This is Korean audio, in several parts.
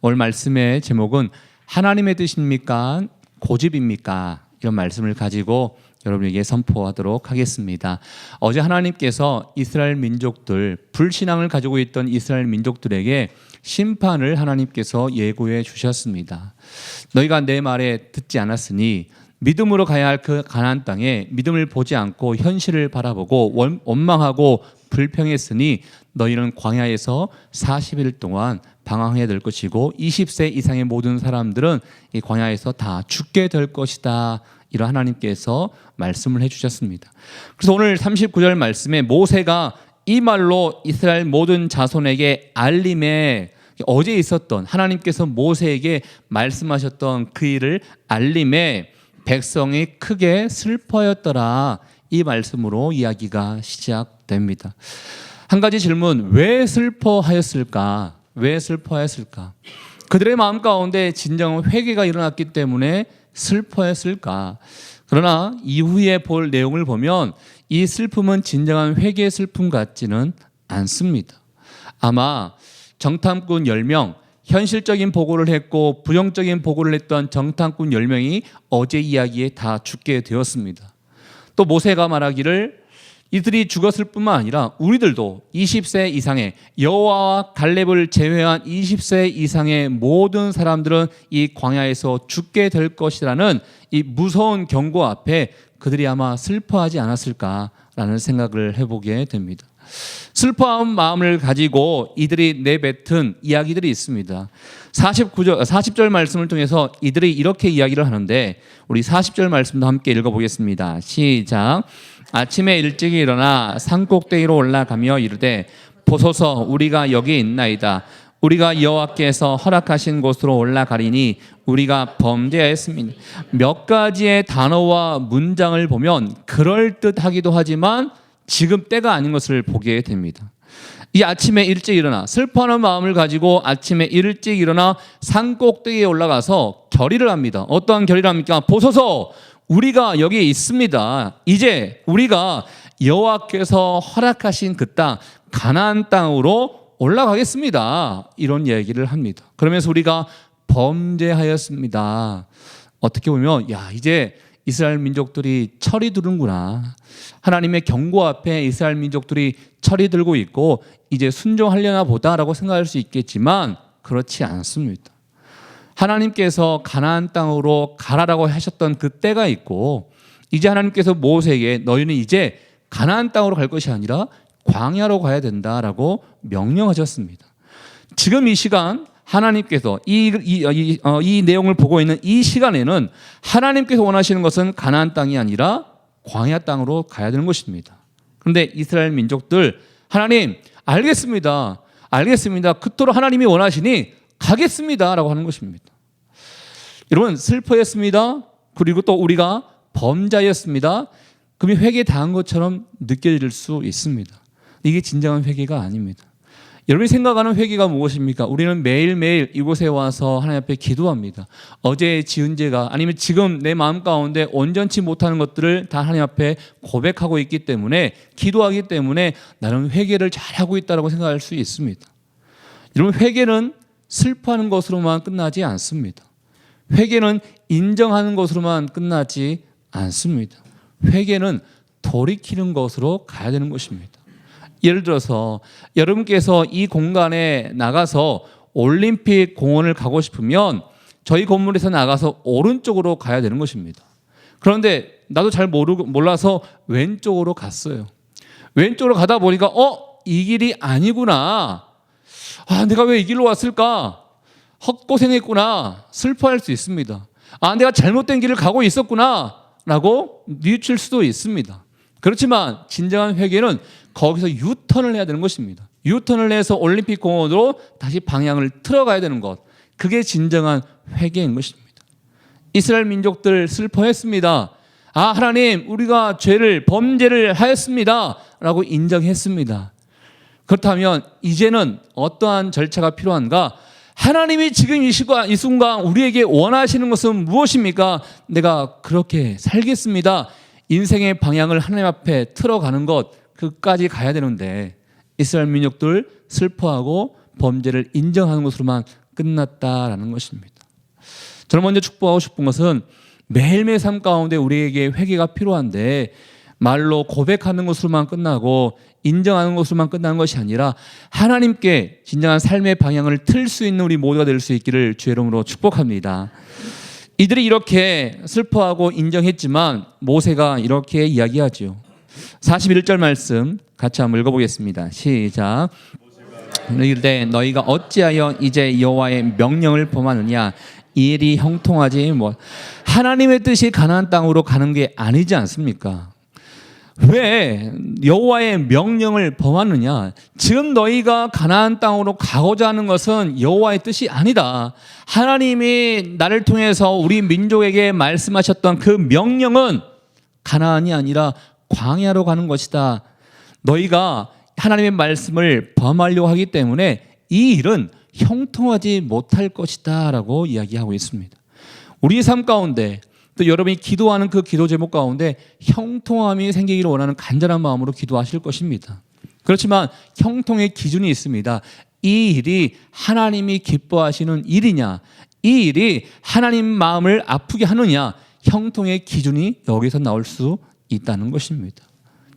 오늘 말씀의 제목은 하나님의 뜻입니까? 고집입니까? 이런 말씀을 가지고 여러분에게 선포하도록 하겠습니다. 어제 하나님께서 이스라엘 민족들, 불신앙을 가지고 있던 이스라엘 민족들에게 심판을 하나님께서 예고해 주셨습니다. 너희가 내 말에 듣지 않았으니 믿음으로 가야 할 그 가나안 땅에 믿음을 보지 않고 현실을 바라보고 원망하고 불평했으니 너희는 광야에서 40일 동안 방황해야 될 것이고 20세 이상의 모든 사람들은 이 광야에서 다 죽게 될 것이다. 이런 하나님께서 말씀을 해주셨습니다. 그래서 오늘 39절 말씀에 모세가 이 말로 이스라엘 모든 자손에게 알림에 어제 있었던 하나님께서 모세에게 말씀하셨던 그 일을 알림에 백성이 크게 슬퍼했더라. 이 말씀으로 이야기가 시작됩니다. 한 가지 질문, 왜 슬퍼하였을까? 왜 슬퍼했을까? 그들의 마음 가운데 진정 회개가 일어났기 때문에 슬퍼했을까? 그러나 이후에 볼 내용을 보면 이 슬픔은 진정한 회개의 슬픔 같지는 않습니다. 아마 정탐꾼 10명, 현실적인 보고를 했고 부정적인 보고를 했던 정탐꾼 10명이 어제 이야기에 다 죽게 되었습니다. 또 모세가 말하기를 이들이 죽었을 뿐만 아니라 우리들도 20세 이상의 여호와와 갈렙을 제외한 20세 이상의 모든 사람들은 이 광야에서 죽게 될 것이라는 이 무서운 경고 앞에 그들이 아마 슬퍼하지 않았을까라는 생각을 해보게 됩니다. 슬퍼한 마음을 가지고 이들이 내뱉은 이야기들이 있습니다. 40절 말씀을 통해서 이들이 이렇게 이야기를 하는데 우리 40절 말씀도 함께 읽어보겠습니다. 시작. 아침에 일찍 일어나 산꼭대기로 올라가며 이르되 보소서 우리가 여기 있나이다. 우리가 여호와께서 허락하신 곳으로 올라가리니 우리가 범죄하였습니다. 몇 가지의 단어와 문장을 보면 그럴듯하기도 하지만 지금 때가 아닌 것을 보게 됩니다. 이 아침에 일찍 일어나 슬퍼하는 마음을 가지고 아침에 일찍 일어나 산꼭대기에 올라가서 결의를 합니다. 어떠한 결의를 합니까? 보소서 우리가 여기에 있습니다. 이제 우리가 여호와께서 허락하신 그 땅 가나안 땅으로 올라가겠습니다. 이런 얘기를 합니다. 그러면서 우리가 범죄하였습니다. 어떻게 보면 이제 이스라엘 민족들이 철이 드는구나. 하나님의 경고 앞에 이스라엘 민족들이 철이 들고 있고 이제 순종하려나 보다라고 생각할 수 있겠지만 그렇지 않습니다. 하나님께서 가나안 땅으로 가라라고 하셨던 그 때가 있고 이제 하나님께서 모세에게 너희는 이제 가나안 땅으로 갈 것이 아니라 광야로 가야 된다라고 명령하셨습니다. 지금 이 시간 하나님께서 이 내용을 보고 있는 이 시간에는 하나님께서 원하시는 것은 가나안 땅이 아니라 광야 땅으로 가야 되는 것입니다. 그런데 이스라엘 민족들 하나님 알겠습니다. 그토록 하나님이 원하시니 가겠습니다라고 하는 것입니다. 여러분 슬퍼했습니다. 그리고 또 우리가 범죄였습니다. 그러면 회개 당한 것처럼 느껴질 수 있습니다. 이게 진정한 회개가 아닙니다. 여러분이 생각하는 회개가 무엇입니까? 우리는 매일매일 이곳에 와서 하나님 앞에 기도합니다. 어제 지은 죄가 아니면 지금 내 마음 가운데 온전치 못하는 것들을 다 하나님 앞에 고백하고 있기 때문에 기도하기 때문에 나는 회개를 잘하고 있다고 생각할 수 있습니다. 여러분 회개는 슬퍼하는 것으로만 끝나지 않습니다. 회개는 인정하는 것으로만 끝나지 않습니다. 회개는 돌이키는 것으로 가야 되는 것입니다. 예를 들어서 여러분께서 이 공간에 나가서 올림픽 공원을 가고 싶으면 저희 건물에서 나가서 오른쪽으로 가야 되는 것입니다. 그런데 나도 잘 몰라서 왼쪽으로 갔어요. 왼쪽으로 가다 보니까 이 길이 아니구나. 내가 왜 이 길로 왔을까? 헛고생했구나. 슬퍼할 수 있습니다. 내가 잘못된 길을 가고 있었구나 라고 뉘우칠 수도 있습니다. 그렇지만 진정한 회개는 거기서 유턴을 해야 되는 것입니다. 유턴을 해서 올림픽 공원으로 다시 방향을 틀어가야 되는 것. 그게 진정한 회개인 것입니다. 이스라엘 민족들 슬퍼했습니다. 하나님 우리가 범죄를 하였습니다 라고 인정했습니다. 그렇다면 이제는 어떠한 절차가 필요한가? 하나님이 지금 이 순간 우리에게 원하시는 것은 무엇입니까? 내가 그렇게 살겠습니다. 인생의 방향을 하나님 앞에 틀어가는 것, 그까지 가야 되는데 이스라엘 민족들 슬퍼하고 범죄를 인정하는 것으로만 끝났다라는 것입니다. 저는 먼저 축복하고 싶은 것은 매일매일 삶 가운데 우리에게 회개가 필요한데 말로 고백하는 것으로만 끝나고 인정하는 것으로만 끝나는 것이 아니라 하나님께 진정한 삶의 방향을 틀 수 있는 우리 모두가 될 수 있기를 주의 이름으로 축복합니다. 이들이 이렇게 슬퍼하고 인정했지만 모세가 이렇게 이야기하죠. 41절 말씀 같이 한번 읽어보겠습니다. 시작. 이르되 너희가 어찌하여 이제 여호와의 명령을 범하느냐. 이 일이 형통하지 하나님의 뜻이 가나안 땅으로 가는 게 아니지 않습니까? 왜 여호와의 명령을 범하느냐? 지금 너희가 가나안 땅으로 가고자 하는 것은 여호와의 뜻이 아니다. 하나님이 나를 통해서 우리 민족에게 말씀하셨던 그 명령은 가나안이 아니라 광야로 가는 것이다. 너희가 하나님의 말씀을 범하려고 하기 때문에 이 일은 형통하지 못할 것이다 라고 이야기하고 있습니다. 우리 삶 가운데 또 여러분이 기도하는 그 기도 제목 가운데 형통함이 생기기를 원하는 간절한 마음으로 기도하실 것입니다. 그렇지만 형통의 기준이 있습니다. 이 일이 하나님이 기뻐하시는 일이냐, 이 일이 하나님 마음을 아프게 하느냐, 형통의 기준이 여기서 나올 수 있다는 것입니다.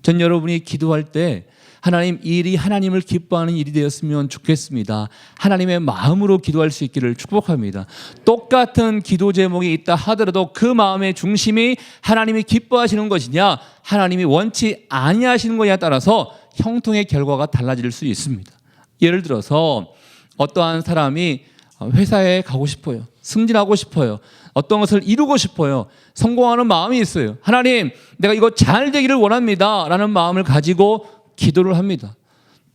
전 여러분이 기도할 때 하나님, 이 일이 하나님을 기뻐하는 일이 되었으면 좋겠습니다. 하나님의 마음으로 기도할 수 있기를 축복합니다. 똑같은 기도 제목이 있다 하더라도 그 마음의 중심이 하나님이 기뻐하시는 것이냐, 하나님이 원치 아니하시는 것이냐에 따라서 형통의 결과가 달라질 수 있습니다. 예를 들어서 어떠한 사람이 회사에 가고 싶어요. 승진하고 싶어요. 어떤 것을 이루고 싶어요. 성공하는 마음이 있어요. 하나님, 내가 이거 잘 되기를 원합니다 라는 마음을 가지고 기도를 합니다.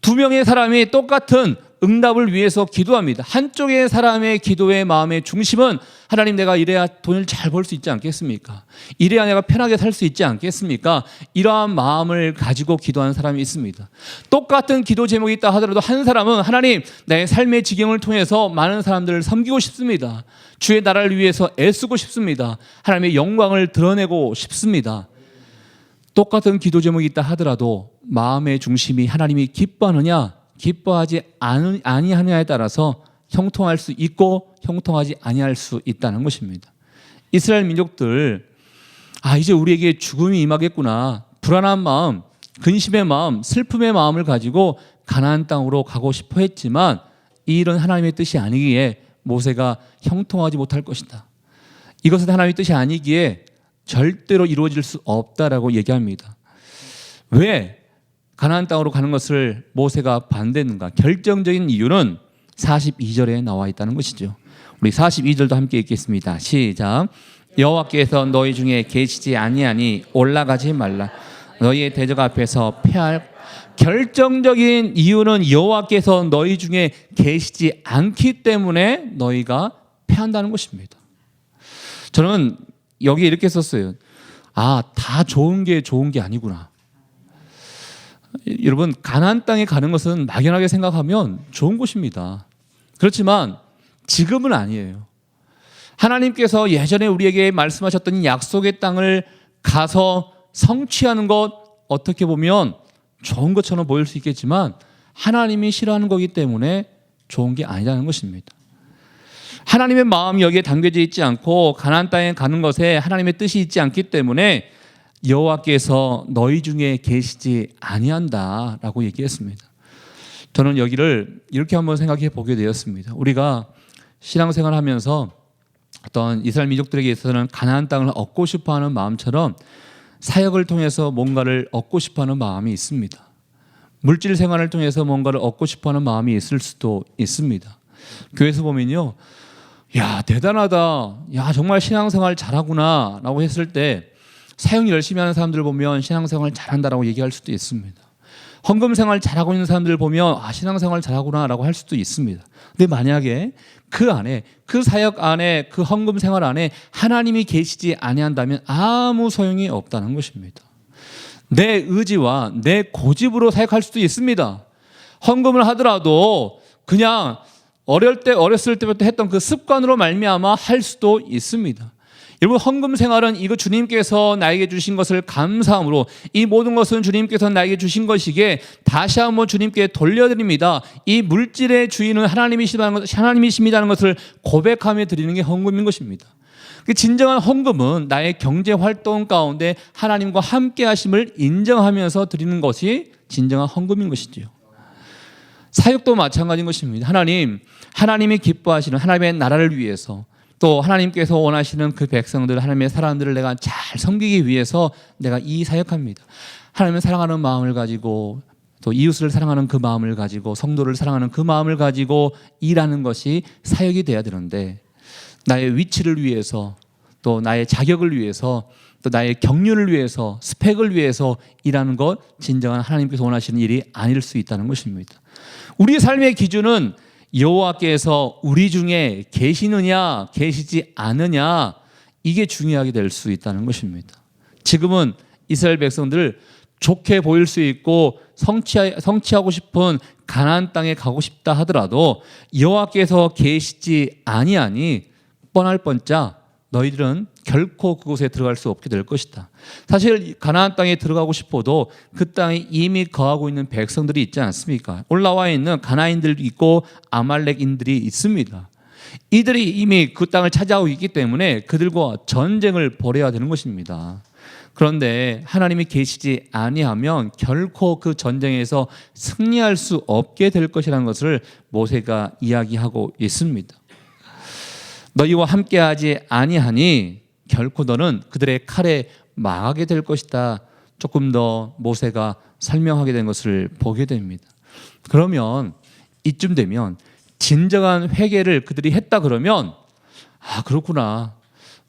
두 명의 사람이 똑같은 응답을 위해서 기도합니다. 한쪽의 사람의 기도의 마음의 중심은 하나님, 내가 이래야 돈을 잘 벌 수 있지 않겠습니까? 이래야 내가 편하게 살 수 있지 않겠습니까? 이러한 마음을 가지고 기도하는 사람이 있습니다. 똑같은 기도 제목이 있다 하더라도 한 사람은 하나님, 나의 삶의 지경을 통해서 많은 사람들을 섬기고 싶습니다. 주의 나라를 위해서 애쓰고 싶습니다. 하나님의 영광을 드러내고 싶습니다. 똑같은 기도 제목이 있다 하더라도 마음의 중심이 하나님이 기뻐하느냐 기뻐하지 아니하느냐에 따라서 형통할 수 있고 형통하지 아니할 수 있다는 것입니다. 이스라엘 민족들, 이제 우리에게 죽음이 임하겠구나, 불안한 마음, 근심의 마음, 슬픔의 마음을 가지고 가나안 땅으로 가고 싶어 했지만 이 일은 하나님의 뜻이 아니기에 모세가 형통하지 못할 것이다. 이것은 하나님의 뜻이 아니기에 절대로 이루어질 수 없다라고 얘기합니다. 왜 가나안 땅으로 가는 것을 모세가 반대했는가? 결정적인 이유는 42절에 나와 있다는 것이죠. 우리 42절도 함께 읽겠습니다. 시작. 여호와께서 너희 중에 계시지 아니하니 올라가지 말라. 너희의 대적 앞에서 패할 결정적인 이유는 여호와께서 너희 중에 계시지 않기 때문에 너희가 패한다는 것입니다. 저는 여기 이렇게 썼어요. 다 좋은 게 아니구나. 여러분, 가나안 땅에 가는 것은 막연하게 생각하면 좋은 곳입니다. 그렇지만 지금은 아니에요. 하나님께서 예전에 우리에게 말씀하셨던 약속의 땅을 가서 성취하는 것, 어떻게 보면 좋은 것처럼 보일 수 있겠지만 하나님이 싫어하는 거기 때문에 좋은 게 아니라는 것입니다. 하나님의 마음이 여기에 담겨져 있지 않고 가나안 땅에 가는 것에 하나님의 뜻이 있지 않기 때문에 여호와께서 너희 중에 계시지 아니한다라고 얘기했습니다. 저는 여기를 이렇게 한번 생각해 보게 되었습니다. 우리가 신앙생활을 하면서 어떤 이스라엘 민족들에게 있어서는 가나안 땅을 얻고 싶어하는 마음처럼 사역을 통해서 뭔가를 얻고 싶어하는 마음이 있습니다. 물질 생활을 통해서 뭔가를 얻고 싶어하는 마음이 있을 수도 있습니다. 교회에서 보면요, 야 대단하다, 야 정말 신앙생활 잘하구나 라고 했을 때 사역 열심히 하는 사람들 보면 신앙생활 잘한다라고 얘기할 수도 있습니다. 헌금 생활 잘하고 있는 사람들 보면 신앙생활 잘하구나 라고 할 수도 있습니다. 근데 만약에 그 안에, 그 사역 안에, 그 헌금 생활 안에 하나님이 계시지 아니한다면 아무 소용이 없다는 것입니다. 내 의지와 내 고집으로 사역할 수도 있습니다. 헌금을 하더라도 그냥 어렸을 때부터 했던 그 습관으로 말미암아 할 수도 있습니다. 여러분, 헌금 생활은 이거 주님께서 나에게 주신 것을 감사함으로, 이 모든 것은 주님께서 나에게 주신 것이기에 다시 한번 주님께 돌려드립니다. 이 물질의 주인은 하나님이십니다는 것을 고백하며 드리는 게 헌금인 것입니다. 진정한 헌금은 나의 경제 활동 가운데 하나님과 함께 하심을 인정하면서 드리는 것이 진정한 헌금인 것이지요. 사역도 마찬가지인 것입니다. 하나님이 기뻐하시는 하나님의 나라를 위해서, 또 하나님께서 원하시는 그 백성들, 하나님의 사람들을 내가 잘 섬기기 위해서 내가 이 사역합니다. 하나님을 사랑하는 마음을 가지고, 또 이웃을 사랑하는 그 마음을 가지고, 성도를 사랑하는 그 마음을 가지고 일하는 것이 사역이 돼야 되는데, 나의 위치를 위해서, 또 나의 자격을 위해서, 또 나의 경륜을 위해서, 스펙을 위해서 일하는 것, 진정한 하나님께서 원하시는 일이 아닐 수 있다는 것입니다. 우리의 삶의 기준은 여호와께서 우리 중에 계시느냐 계시지 않느냐, 이게 중요하게 될 수 있다는 것입니다. 지금은 이스라엘 백성들을 좋게 보일 수 있고 성취하고 싶은 가나안 땅에 가고 싶다 하더라도 여호와께서 계시지 아니하니 뻔할 뻔짜 너희들은 결코 그곳에 들어갈 수 없게 될 것이다. 사실 가나안 땅에 들어가고 싶어도 그 땅에 이미 거하고 있는 백성들이 있지 않습니까? 올라와 있는 가나인들도 있고 아말렉인들이 있습니다. 이들이 이미 그 땅을 차지하고 있기 때문에 그들과 전쟁을 벌여야 되는 것입니다. 그런데 하나님이 계시지 아니하면 결코 그 전쟁에서 승리할 수 없게 될 것이라는 것을 모세가 이야기하고 있습니다. 너희와 함께하지 아니하니 결코 너는 그들의 칼에 망하게 될 것이다. 조금 더 모세가 설명하게 된 것을 보게 됩니다. 그러면 이쯤 되면 진정한 회개를 그들이 했다 그러면, 아, 그렇구나,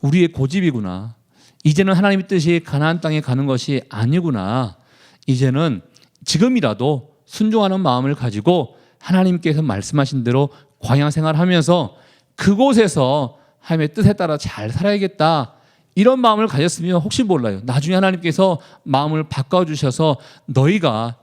우리의 고집이구나, 이제는 하나님의 뜻이 가나안 땅에 가는 것이 아니구나, 이제는 지금이라도 순종하는 마음을 가지고 하나님께서 말씀하신 대로 광야 생활하면서 그곳에서 하나님의 뜻에 따라 잘 살아야겠다, 이런 마음을 가졌으면 혹시 몰라요, 나중에 하나님께서 마음을 바꿔주셔서 너희가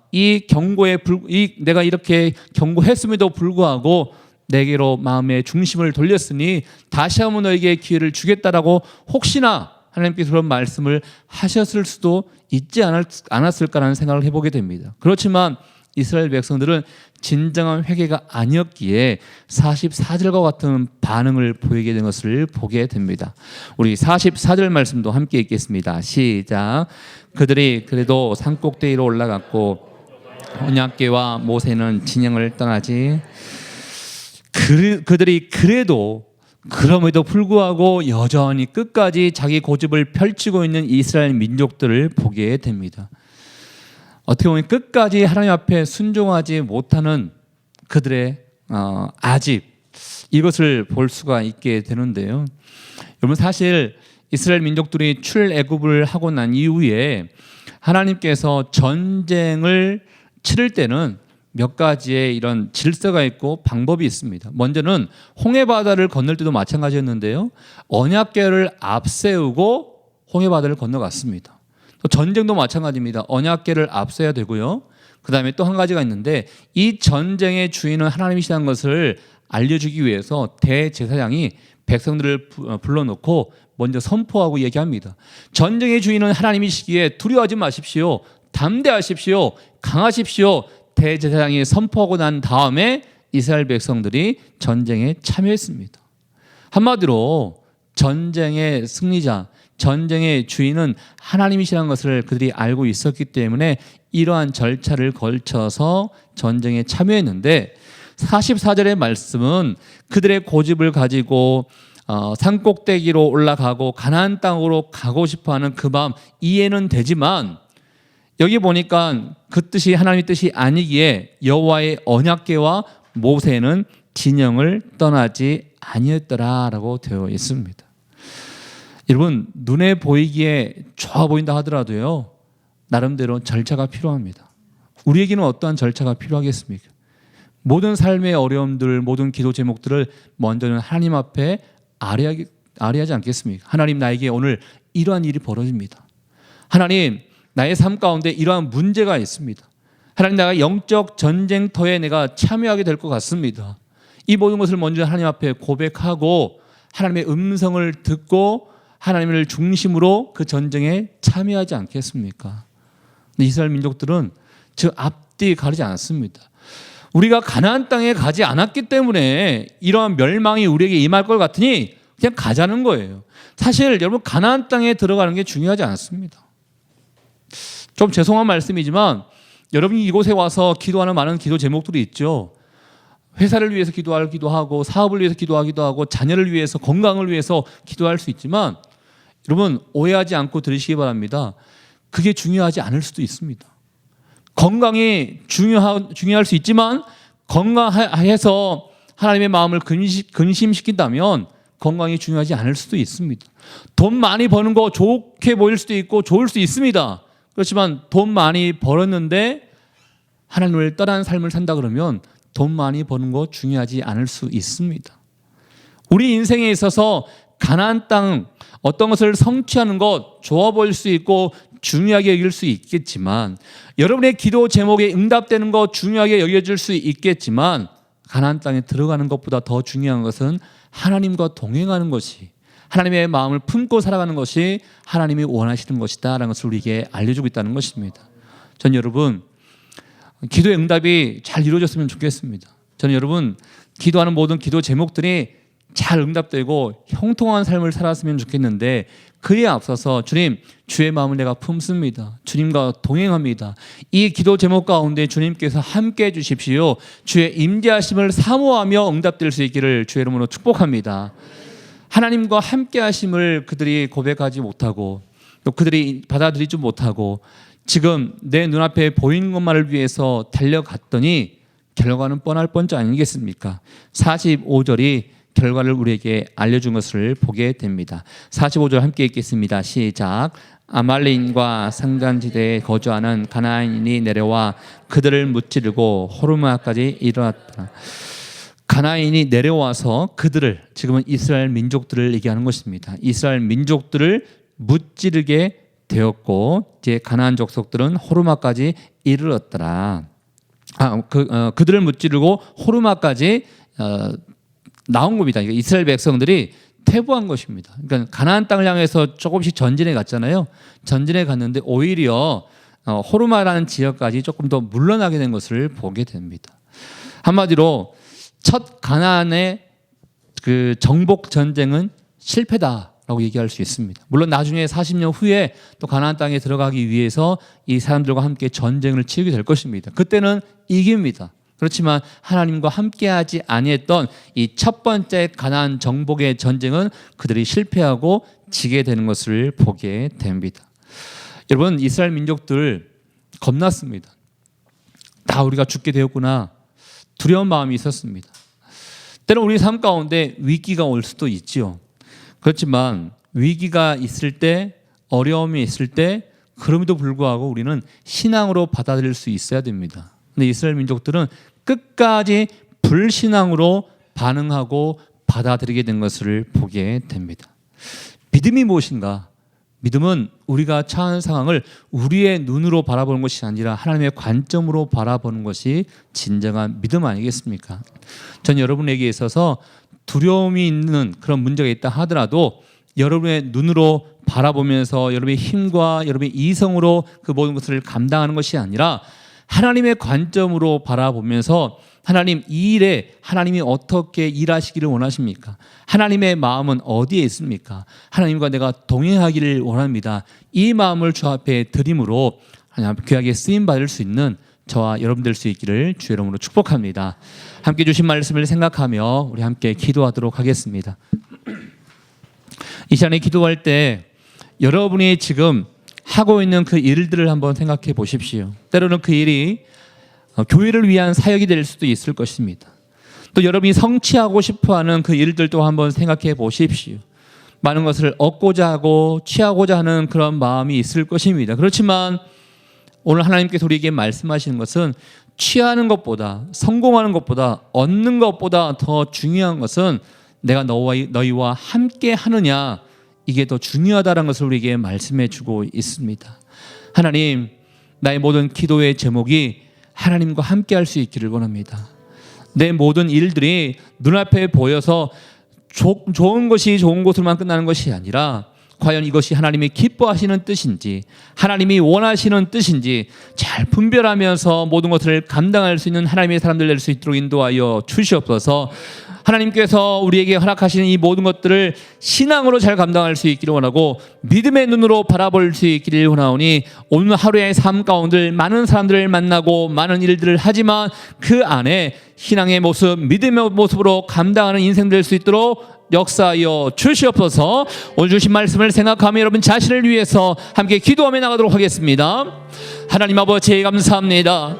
내가 이렇게 경고했음에도 불구하고 내게로 마음의 중심을 돌렸으니 다시 한번 너에게 기회를 주겠다라고 혹시나 하나님께서 그런 말씀을 하셨을 수도 있지 않았을까라는 생각을 해보게 됩니다. 그렇지만 이스라엘 백성들은 진정한 회개가 아니었기에 44절과 같은 반응을 보이게 된 것을 보게 됩니다. 우리 44절 말씀도 함께 읽겠습니다. 시작. 그들이 그래도 산꼭대기로 올라갔고 언약궤와 모세는 진영을 떠나지. 그들이 그럼에도 불구하고 여전히 끝까지 자기 고집을 펼치고 있는 이스라엘 민족들을 보게 됩니다. 어떻게 보면 끝까지 하나님 앞에 순종하지 못하는 그들의 아집, 이것을 볼 수가 있게 되는데요. 여러분, 사실 이스라엘 민족들이 출애굽을 하고 난 이후에 하나님께서 전쟁을 치를 때는 몇 가지의 이런 질서가 있고 방법이 있습니다. 먼저는 홍해바다를 건널 때도 마찬가지였는데요, 언약궤를 앞세우고 홍해바다를 건너갔습니다. 또 전쟁도 마찬가지입니다. 언약궤를 앞서야 되고요, 그 다음에 또 한 가지가 있는데, 이 전쟁의 주인은 하나님이시라는 것을 알려주기 위해서 대제사장이 백성들을 불러놓고 먼저 선포하고 얘기합니다. 전쟁의 주인은 하나님이시기에 두려워하지 마십시오, 담대하십시오, 강하십시오. 대제사장이 선포하고 난 다음에 이스라엘 백성들이 전쟁에 참여했습니다. 한마디로 전쟁의 승리자, 전쟁의 주인은 하나님이시라는 것을 그들이 알고 있었기 때문에 이러한 절차를 걸쳐서 전쟁에 참여했는데, 44절의 말씀은 그들의 고집을 가지고 산꼭대기로 올라가고 가나안 땅으로 가고 싶어하는 그 마음 이해는 되지만, 여기 보니까 그 뜻이 하나님의 뜻이 아니기에 여호와의 언약궤와 모세는 진영을 떠나지 아니었더라라고 되어 있습니다. 여러분, 눈에 보이기에 좋아 보인다 하더라도요, 나름대로 절차가 필요합니다. 우리에게는 어떠한 절차가 필요하겠습니까? 모든 삶의 어려움들, 모든 기도 제목들을 먼저는 하나님 앞에 아뢰하지 않겠습니까? 하나님, 나에게 오늘 이러한 일이 벌어집니다. 하나님, 나의 삶 가운데 이러한 문제가 있습니다. 하나님, 내가 영적 전쟁터에 내가 참여하게 될 것 같습니다. 이 모든 것을 먼저 하나님 앞에 고백하고 하나님의 음성을 듣고 하나님을 중심으로 그 전쟁에 참여하지 않겠습니까? 이스라엘 민족들은 저 앞뒤 가리지 않았습니다. 우리가 가나안 땅에 가지 않았기 때문에 이러한 멸망이 우리에게 임할 것 같으니 그냥 가자는 거예요. 사실 여러분 가나안 땅에 들어가는 게 중요하지 않습니다. 좀 죄송한 말씀이지만 여러분이 이곳에 와서 기도하는 많은 기도 제목들이 있죠. 회사를 위해서 기도하기도 하고 사업을 위해서 기도하기도 하고 자녀를 위해서 건강을 위해서 기도할 수 있지만 여러분 오해하지 않고 들으시기 바랍니다. 그게 중요하지 않을 수도 있습니다. 건강이 중요할 수 있지만 건강해서 하나님의 마음을 근심시킨다면 건강이 중요하지 않을 수도 있습니다. 돈 많이 버는 거 좋게 보일 수도 있고 좋을 수 있습니다. 그렇지만 돈 많이 벌었는데 하나님을 떠난 삶을 산다 그러면 돈 많이 버는 거 중요하지 않을 수 있습니다. 우리 인생에 있어서 가나안 땅 어떤 것을 성취하는 것 좋아 보일 수 있고 중요하게 여길 수 있겠지만 여러분의 기도 제목에 응답되는 것 중요하게 여겨질 수 있겠지만 가나안 땅에 들어가는 것보다 더 중요한 것은 하나님과 동행하는 것이 하나님의 마음을 품고 살아가는 것이 하나님이 원하시는 것이다 라는 것을 우리에게 알려주고 있다는 것입니다. 전 여러분 기도의 응답이 잘 이루어졌으면 좋겠습니다. 저는 여러분 기도하는 모든 기도 제목들이 잘 응답되고 형통한 삶을 살았으면 좋겠는데 그에 앞서서 주님 주의 마음을 내가 품습니다. 주님과 동행합니다. 이 기도 제목 가운데 주님께서 함께해 주십시오. 주의 임재하심을 사모하며 응답될 수 있기를 주의 이름으로 축복합니다. 하나님과 함께하심을 그들이 고백하지 못하고 또 그들이 받아들이지 못하고 지금 내 눈앞에 보이는 것만을 위해서 달려갔더니 결과는 뻔할 뻔자 아니겠습니까? 45절이 결과를 우리에게 알려준 것을 보게 됩니다. 45절 함께 읽겠습니다. 시작. 아말렉인과 상간지대에 거주하는 가나안인이 내려와 그들을 무찌르고 호르마까지 이르렀더라. 가나안인이 내려와서 그들을 지금은 이스라엘 민족들을 얘기하는 것입니다. 이스라엘 민족들을 무찌르게 되었고 이제 가나안 족속들은 호르마까지 이르렀더라. 그들을 무찌르고 호르마까지 나온 겁니다. 이스라엘 백성들이 퇴보한 것입니다. 그러니까 가나안 땅을 향해서 조금씩 전진해 갔잖아요. 전진해 갔는데 오히려 호르마라는 지역까지 조금 더 물러나게 된 것을 보게 됩니다. 한마디로 첫 가나안의 그 정복 전쟁은 실패다라고 얘기할 수 있습니다. 물론 나중에 40년 후에 또 가나안 땅에 들어가기 위해서 이 사람들과 함께 전쟁을 치르게 될 것입니다. 그때는 이깁니다. 그렇지만 하나님과 함께하지 아니했던 이 첫 번째 가나안 정복의 전쟁은 그들이 실패하고 지게 되는 것을 보게 됩니다. 여러분 이스라엘 민족들 겁났습니다. 다 우리가 죽게 되었구나 두려운 마음이 있었습니다. 때로 우리 삶 가운데 위기가 올 수도 있지요. 그렇지만 위기가 있을 때 어려움이 있을 때 그럼에도 불구하고 우리는 신앙으로 받아들일 수 있어야 됩니다. 근데 이스라엘 민족들은 끝까지 불신앙으로 반응하고 받아들이게 된 것을 보게 됩니다. 믿음이 무엇인가? 믿음은 우리가 처한 상황을 우리의 눈으로 바라보는 것이 아니라 하나님의 관점으로 바라보는 것이 진정한 믿음 아니겠습니까? 전 여러분에게 있어서 두려움이 있는 그런 문제가 있다 하더라도 여러분의 눈으로 바라보면서 여러분의 힘과 여러분의 이성으로 그 모든 것을 감당하는 것이 아니라 하나님의 관점으로 바라보면서 하나님 이 일에 하나님이 어떻게 일하시기를 원하십니까? 하나님의 마음은 어디에 있습니까? 하나님과 내가 동행하기를 원합니다. 이 마음을 주 앞에 드림으로 귀하게 쓰임받을 수 있는 저와 여러분 될 수 있기를 주의 이름으로 축복합니다. 함께 주신 말씀을 생각하며 우리 함께 기도하도록 하겠습니다. 이 시간에 기도할 때 여러분이 지금 하고 있는 그 일들을 한번 생각해 보십시오. 때로는 그 일이 교회를 위한 사역이 될 수도 있을 것입니다. 또 여러분이 성취하고 싶어하는 그 일들도 한번 생각해 보십시오. 많은 것을 얻고자 하고 취하고자 하는 그런 마음이 있을 것입니다. 그렇지만 오늘 하나님께서 우리에게 말씀하시는 것은 취하는 것보다 성공하는 것보다 얻는 것보다 더 중요한 것은 내가 너희와 함께 하느냐, 이게 더 중요하다는 것을 우리에게 말씀해 주고 있습니다. 하나님, 나의 모든 기도의 제목이 하나님과 함께 할 수 있기를 원합니다. 내 모든 일들이 눈앞에 보여서 좋은 것이 좋은 것으로만 끝나는 것이 아니라 과연 이것이 하나님이 기뻐하시는 뜻인지, 하나님이 원하시는 뜻인지 잘 분별하면서 모든 것을 감당할 수 있는 하나님의 사람들 될 수 있도록 인도하여 주시옵소서. 하나님께서 우리에게 허락하시는 이 모든 것들을 신앙으로 잘 감당할 수 있기를 원하고 믿음의 눈으로 바라볼 수 있기를 원하오니, 오늘 하루의 삶 가운데 많은 사람들을 만나고 많은 일들을 하지만 그 안에 신앙의 모습, 믿음의 모습으로 감당하는 인생 될 수 있도록 역사하여 주시옵소서. 오늘 주신 말씀을 생각하며 여러분 자신을 위해서 함께 기도하며 나가도록 하겠습니다. 하나님 아버지 감사합니다.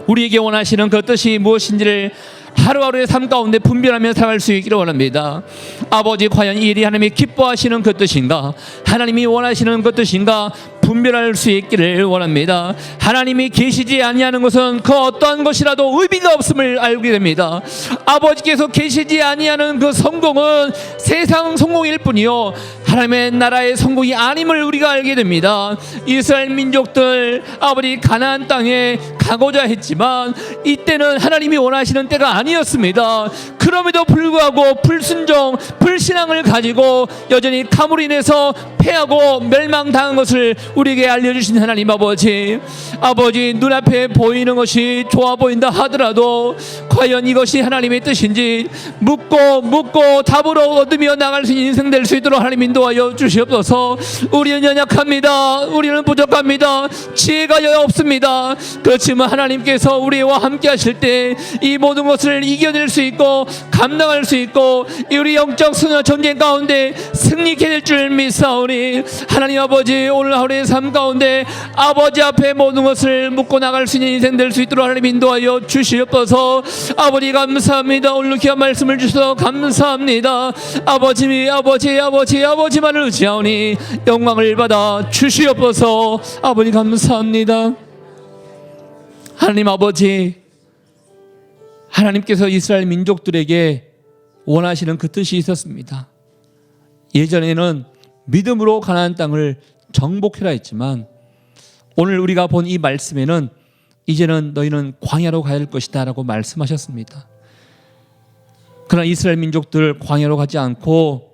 우리에게 원하시는 그 뜻이 무엇인지를 하루하루의 삶 가운데 분별하며 살아갈 수 있기를 원합니다. 아버지, 과연 이 일이 하나님이 기뻐하시는 그 뜻인가, 하나님이 원하시는 그 뜻인가 분별할 수 있기를 원합니다. 하나님이 계시지 아니하는 것은 그 어떠한 것이라도 의미가 없음을 알게 됩니다. 아버지께서 계시지 아니하는 그 성공은 세상 성공일 뿐이요 하나님의 나라의 성공이 아님을 우리가 알게 됩니다. 이스라엘 민족들 아버지 가나안 땅에 가고자 했지만 이때는 하나님이 원하시는 때가 아니었습니다. 그럼에도 불구하고 불순종, 불신앙을 가지고 여전히 감으로 인해서 패하고 멸망당한 것을 우리에게 알려주신 하나님 아버지, 아버지 눈앞에 보이는 것이 좋아 보인다 하더라도 과연 이것이 하나님의 뜻인지 묻고 답으로 얻으며 나갈 수 있는 인생 될 수 있도록 하나님 인도하여 주시옵소서. 우리는 연약합니다. 우리는 부족합니다. 지혜가 없습니다. 그렇지만 하나님께서 우리와 함께 하실 때 이 모든 것을 이겨낼 수 있고 감당할 수 있고 우리 영적 전쟁 가운데 승리케 될 줄 믿사오니, 하나님 아버지 오늘 하루의 삶 가운데 아버지 앞에 모든 것을 묻고 나갈 수 있는 인생 될 수 있도록 하나님 인도하여 주시옵소서. 아버지 감사합니다. 오늘 귀한 말씀을 주셔서 감사합니다. 아버지만을 의지하오니 영광을 받아 주시옵소서. 아버지 감사합니다. 하나님 아버지, 하나님께서 이스라엘 민족들에게 원하시는 그 뜻이 있었습니다. 예전에는 믿음으로 가나안 땅을 정복해라 했지만 오늘 우리가 본 이 말씀에는 이제는 너희는 광야로 가야 할 것이다 라고 말씀하셨습니다. 그러나 이스라엘 민족들 광야로 가지 않고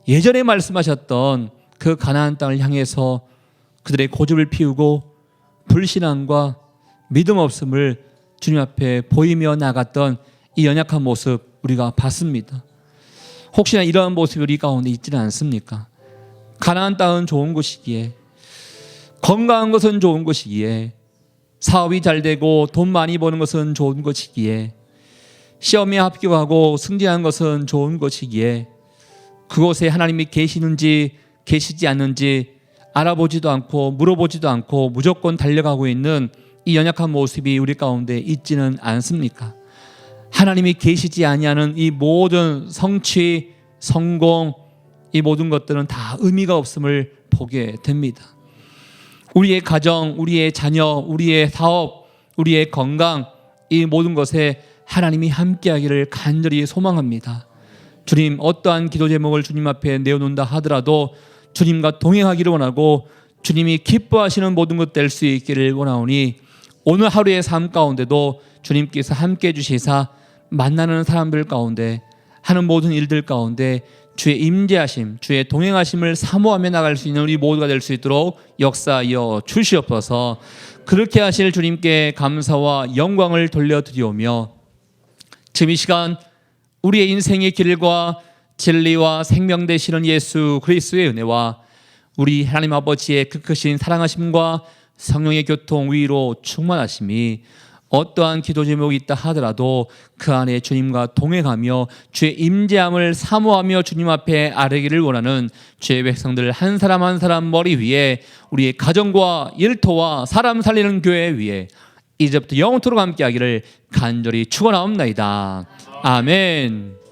예전에 말씀하셨던 그 가나안 땅을 향해서 그들의 고집을 피우고 불신앙과 믿음 없음을 주님 앞에 보이며 나갔던 이 연약한 모습 우리가 봤습니다. 혹시나 이러한 모습이 우리 가운데 있지는 않습니까? 가나안 땅은 좋은 곳이기에, 건강한 것은 좋은 것이기에, 사업이 잘 되고 돈 많이 버는 것은 좋은 것이기에, 시험에 합격하고 승진한 것은 좋은 것이기에 그곳에 하나님이 계시는지 계시지 않는지 알아보지도 않고 물어보지도 않고 무조건 달려가고 있는 이 연약한 모습이 우리 가운데 있지는 않습니까? 하나님이 계시지 아니하는 이 모든 성취, 성공, 이 모든 것들은 다 의미가 없음을 보게 됩니다. 우리의 가정, 우리의 자녀, 우리의 사업, 우리의 건강, 이 모든 것에 하나님이 함께하기를 간절히 소망합니다. 주님, 어떠한 기도 제목을 주님 앞에 내어놓는다 하더라도 주님과 동행하기를 원하고 주님이 기뻐하시는 모든 것 될 수 있기를 원하오니, 오늘 하루의 삶 가운데도 주님께서 함께해 주시사 만나는 사람들 가운데, 하는 모든 일들 가운데 주의 임재하심, 주의 동행하심을 사모하며 나갈 수 있는 우리 모두가 될 수 있도록 역사하여 주시옵소서. 그렇게 하실 주님께 감사와 영광을 돌려드리오며, 지금 이 시간 우리의 인생의 길과 진리와 생명 되시는 예수 그리스도의 은혜와 우리 하나님 아버지의 그 크신 사랑하심과 성령의 교통 위로 충만하심이 어떠한 기도 제목이 있다 하더라도 그 안에 주님과 동행하며 주의 임재함을 사모하며 주님 앞에 아뢰기를 원하는 주의 백성들 한 사람 한 사람 머리 위에, 우리의 가정과 일터와 사람 살리는 교회 위에 이제부터 영원토록 함께하기를 간절히 축원하옵나이다. 아멘.